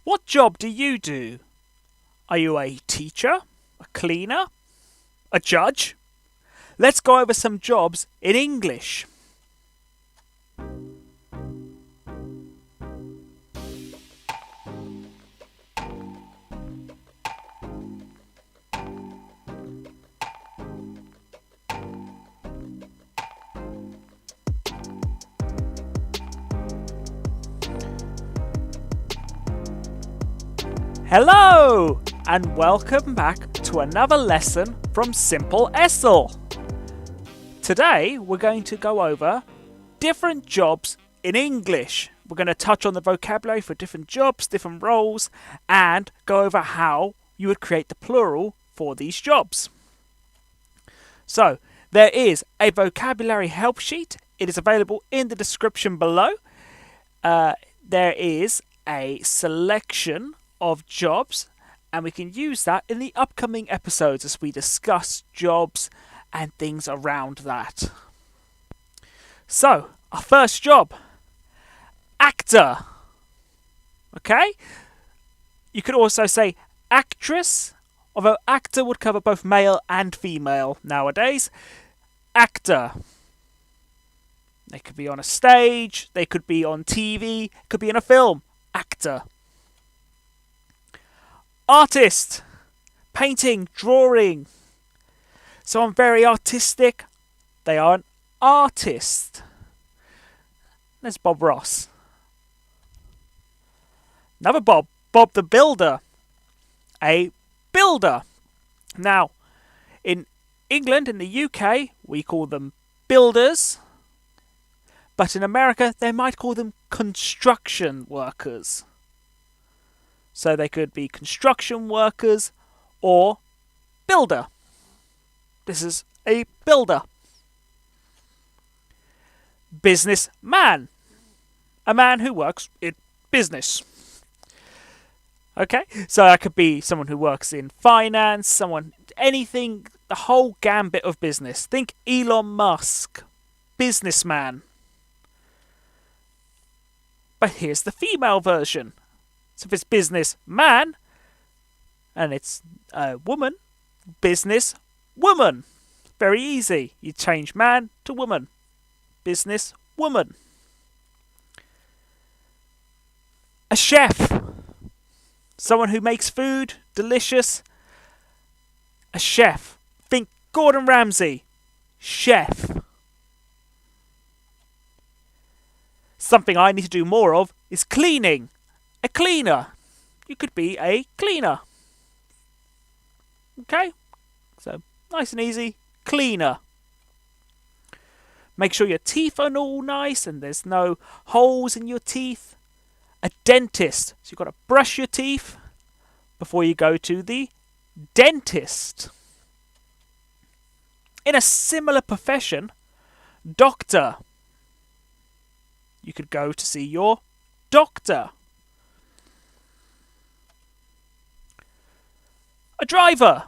What job do you do? Are you a teacher? A cleaner? A judge? Let's go over some jobs in English. Hello, and welcome back to another lesson from Simple-ESL. Today, we're going to go over different jobs in English. We're going to touch on the vocabulary for different jobs, different roles, and go over how you would create the plural for these jobs. So, there is a vocabulary help sheet. It is available in the description below. There is a selection of jobs, and we can use that in the upcoming episodes as we discuss jobs and things around that. So, our first job, actor. Okay? You could also say actress, although actor would cover both male and female nowadays. Actor. They could be on a stage, they could be on TV, could be in a film. Actor. Artist, painting, drawing. Someone very artistic, they are an artist. There's Bob Ross. Another Bob, Bob the Builder, a builder. Now, in England, in the UK, we call them builders, but in America, they might call them construction workers. So they could be construction workers or builder. This is a builder. Businessman. A man who works in business. Okay, so that could be someone who works in finance, anything, the whole gambit of business. Think Elon Musk, businessman. But here's the female version. So if it's businessman, and it's a woman, business woman. Very easy. You change man to woman. Business woman. A chef. Someone who makes food delicious. A chef. Think Gordon Ramsay. Chef. Something I need to do more of is cleaning. A cleaner. You could be a cleaner. Okay? So, nice and easy. Cleaner. Make sure your teeth are all nice and there's no holes in your teeth. A dentist. So you've got to brush your teeth before you go to the dentist. In a similar profession, doctor. You could go to see your doctor. A driver.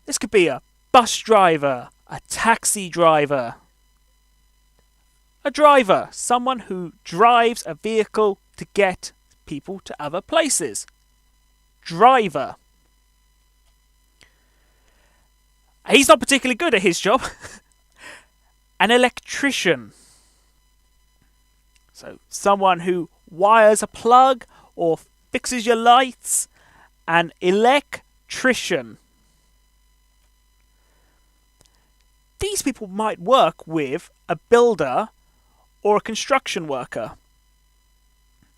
This could be a bus driver, a taxi driver. A driver, someone who drives a vehicle to get people to other places. Driver. He's not particularly good at his job. An electrician. So, someone who wires a plug or fixes your lights. An electrician. These people might work with a builder or a construction worker.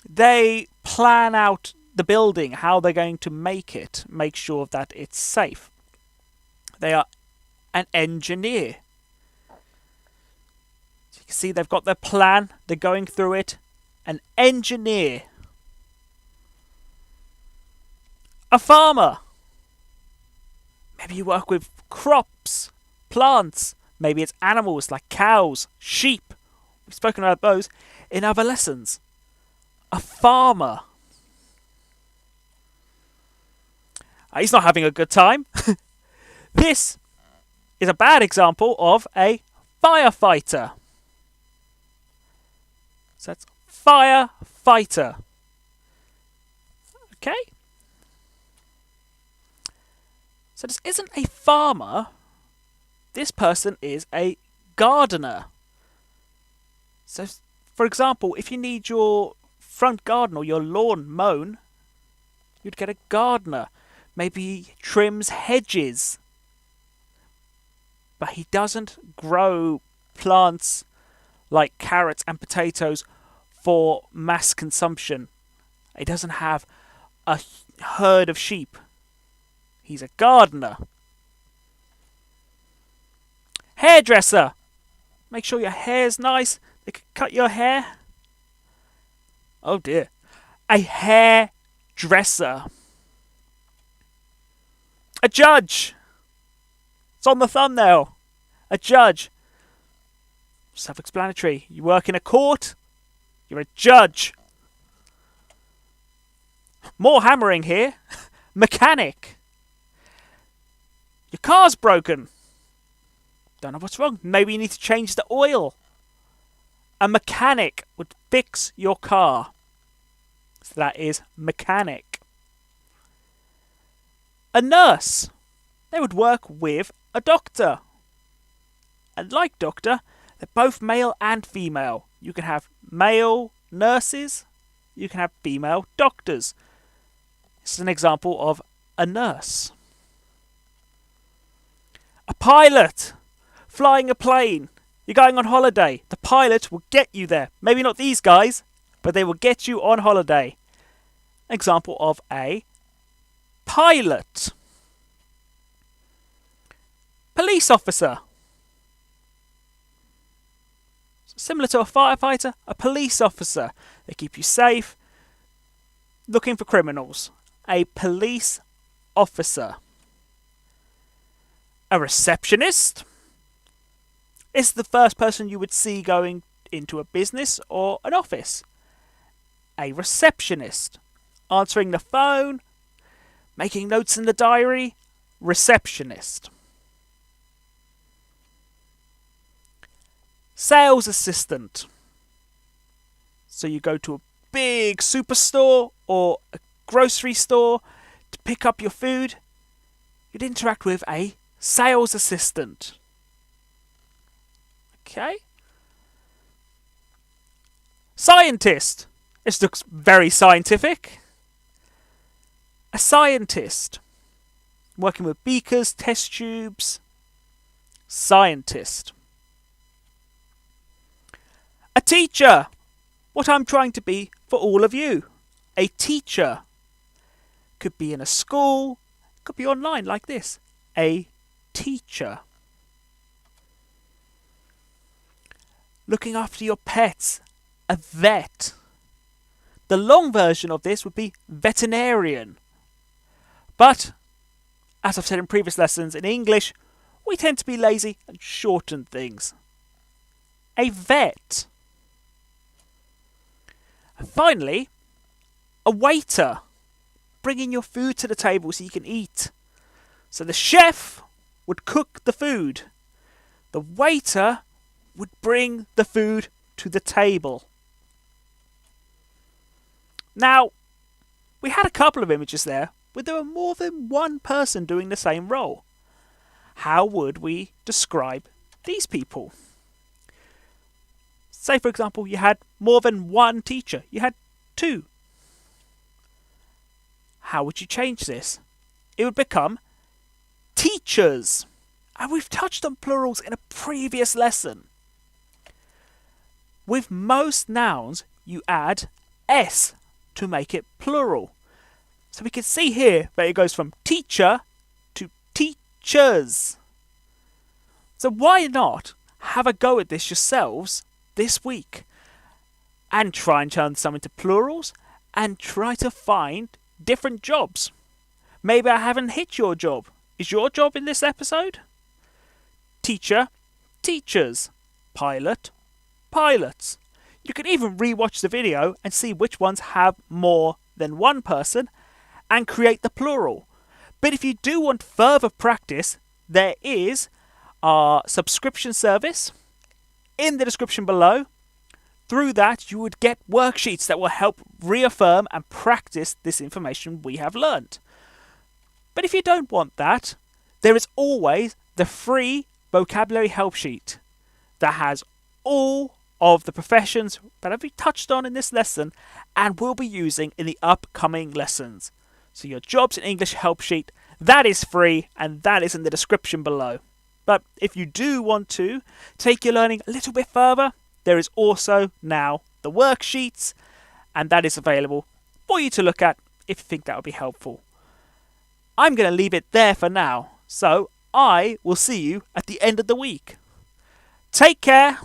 They plan out the building, how they're going to make it, make sure that it's safe. They are an engineer. So you can see they've got their plan, they're going through it. An engineer. A farmer. Maybe you work with crops, plants. Maybe it's animals like cows, sheep. We've spoken about those in other lessons. A farmer. He's not having a good time. This is a bad example of a firefighter. So that's firefighter. Okay? So this isn't a farmer. This person is a gardener. So, for example, if you need your front garden or your lawn mown, you'd get a gardener. Maybe he trims hedges. But he doesn't grow plants like carrots and potatoes for mass consumption. He doesn't have a herd of sheep. He's a gardener. Hairdresser. Make sure your hair's nice. They can cut your hair. Oh dear. A hairdresser. A judge. It's on the thumbnail. A judge. Self-explanatory. You work in a court. You're a judge. More hammering here. Mechanic. Your car's broken. Don't know what's wrong. Maybe you need to change the oil. A mechanic would fix your car. So that is mechanic. A nurse. They would work with a doctor. And like doctor, they're both male and female. You can have male nurses. You can have female doctors. This is an example of a nurse. A pilot. Flying a plane. You're going on holiday. The pilot will get you there. Maybe not these guys, but they will get you on holiday. Example of a pilot. Police officer. Similar to a firefighter, a police officer. They keep you safe. Looking for criminals. A police officer. A receptionist is the first person you would see going into a business or an office. A receptionist. Answering the phone, making notes in the diary. Receptionist. Sales assistant. So you go to a big superstore or a grocery store to pick up your food. You'd interact with a sales assistant. Okay. Scientist. This looks very scientific. A scientist. Working with beakers, test tubes. Scientist. A teacher. What I'm trying to be for all of you. A teacher. Could be in a school. Could be online like this. A teacher. Looking after your pets. A vet. The long version of this would be veterinarian. But, as I've said in previous lessons, in English, we tend to be lazy and shorten things. A vet. And finally, a waiter. Bringing your food to the table so you can eat. So the chef would cook the food. The waiter would bring the food to the table. Now, we had a couple of images there where there were more than one person doing the same role. How would we describe these people? Say, for example, you had more than one teacher. You had two. How would you change this? It would become teachers. And we've touched on plurals in a previous lesson. With most nouns, you add S to make it plural. So we can see here that it goes from teacher to teachers. So why not have a go at this yourselves this week and try and turn some into plurals and try to find different jobs. Maybe I haven't hit your job. Is your job in this episode? Teacher, teachers. Pilot, pilots. You can even rewatch the video and see which ones have more than one person and create the plural. But if you do want further practice, there is our subscription service in the description below. Through that, you would get worksheets that will help reaffirm and practice this information we have learned. But if you don't want that, there is always the free vocabulary help sheet that has all of the professions that I've touched on in this lesson and will be using in the upcoming lessons. So your Jobs in English help sheet, that is free and that is in the description below. But if you do want to take your learning a little bit further, there is also now the worksheets, and that is available for you to look at if you think that would be helpful. I'm going to leave it there for now, so I will see you at the end of the week. Take care.